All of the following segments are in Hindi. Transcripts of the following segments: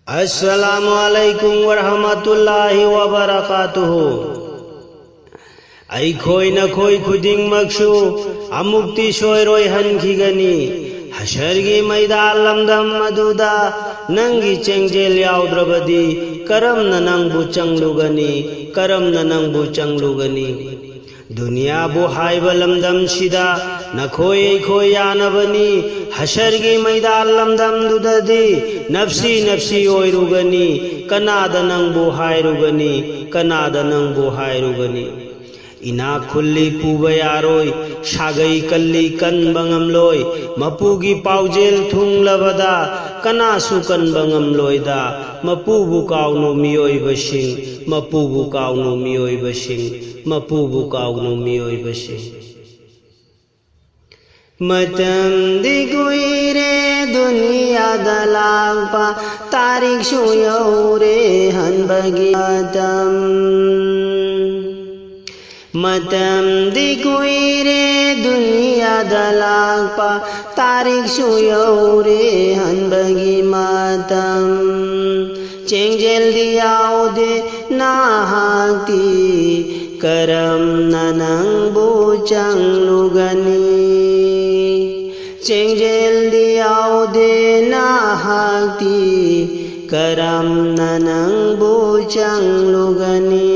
अस्सलामु अलैकुम वरहमतुल्लाहि वबरकातुहु। अखोई नखोई खुदिंगमक्सु अमुक्ति सोयरोय हनखिगनी हशरगी मैदान लमदम अदुदा नंगी चेंगजेल याउद्रबदी करमना नंगबु चंगलुगनी दुनिया बु हाइबा लमदम सिदा नखोई खोई यानबनी हशरगी मैदान लमदम दुददी नफ्सी नफ्सी ओइरुगनी कनादा नंगबु हाइरुगनी इना खुल्ली पुबा यारोय शागई कल्ली कनबंगमलोय मपुगी पाउजेल थुंगलबदा कनासु कनबंगमलोयदा मपुबु काउनु मियोयबसिंग मतम दिगुइरे दुनिया दलागपा तारीख सुयौरे हनबगी मतम दिगुइरे दुनिया दलागपा तारीख सुयौरे हनबगी मतम चेंगजेल दियाउदे नाहाती करम ननंगबु चंगलुगनी चेंगजेल दियाउदे नाहाती करम ननंगबु चंगलुगनी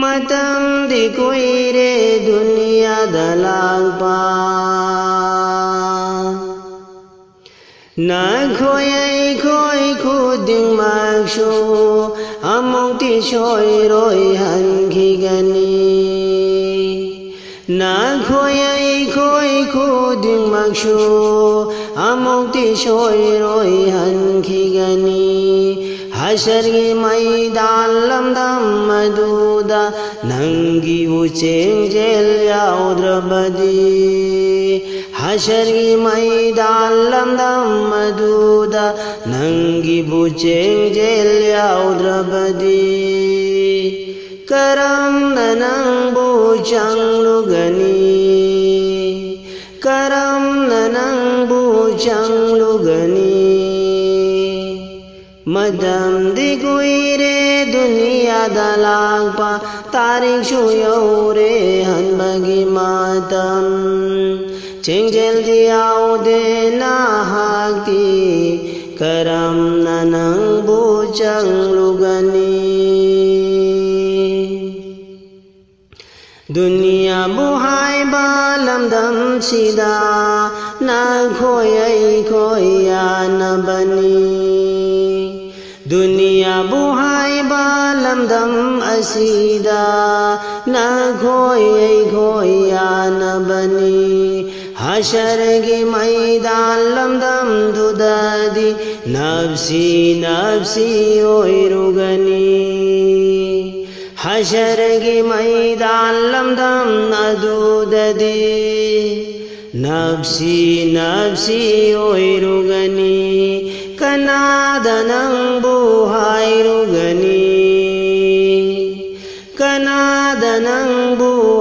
मतम दिगुइरे दुनिया दलागपा ना खोई खुदिंगमक्सु अमुक्ति सोयरोय हनखिगनी ना खोई खुदिंगमक्सु अमुक्ति सोयरोय हनखिगनी हशरगी मैदान लमदम अदुदा नंगी चेंगजेल याउद्रबदी हशरगी मैदान लमदम अदुदा नंगी चेंगजेल याउद्रबदी करम ननंगबु चंगलुगनी मदम दिगुइरे दुनिया दलागपा तारीख सुयौरे हनबगी मतम चेंगजेल दियाउदे नाहाती करम ननंगबु चंगलुगनी दुनिया बुहाइबा लमदम सिदा ना खोई यानबनी दुनिया बुहाइबा लमदम असीदा ना खोई यानबनी हशरगी मैदान लमदम दुददी नफ्सी नफ्सी ओइरुगनी हशरगी मैदान लमदम अदुददी नफ्सी नफ्सी ओइरुगनी कनादा नंगबु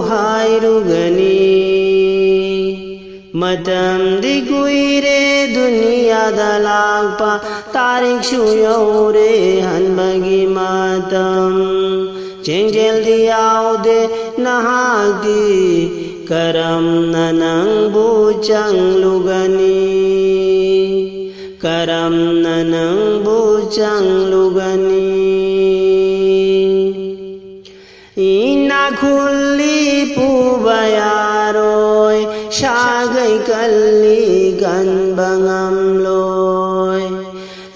हाइरुगनी मतम दिगुइरे दुनिया दलागपा तारीख सुयौरे हनबगी मतम चेंगजेल दियाउदे नाहाती करम ननंगबु चंगलुगनी इना खुल्ली पुबा यारोय शागई कल्ली कनबंगमलोय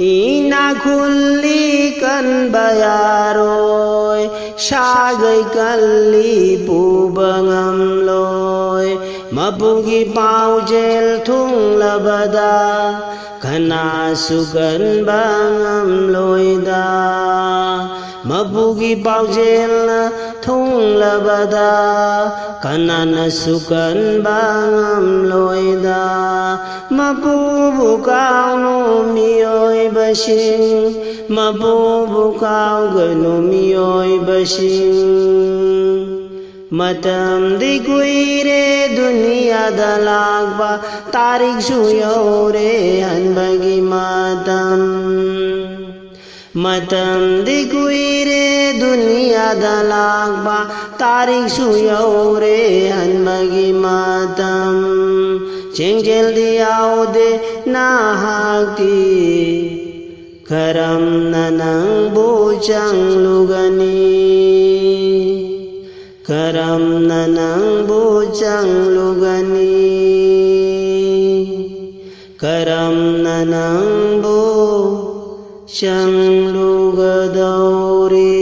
इना खुल्ली कनबा यारोय शागई कल्ली पुबंगमलोय मपुगी पाउजेल थुंगलबदा कनासु कनबंगमलोयदा मपुगी पाउजेल थुंगलबदा कनासु कनबंगमलोयदा मपुबु काउनु मियोयबसिंग मतम दिगुइरे दुनिया दलागपा तारीख सुयौरे हनबगी मतम Matamdi kuire duniyada lakba tarik su yaure hanbagi matam Chengjel diyaude nahakti Karam nanang bujang lugani Karam nanang bujang lugani Karam nanang bujang lugadawri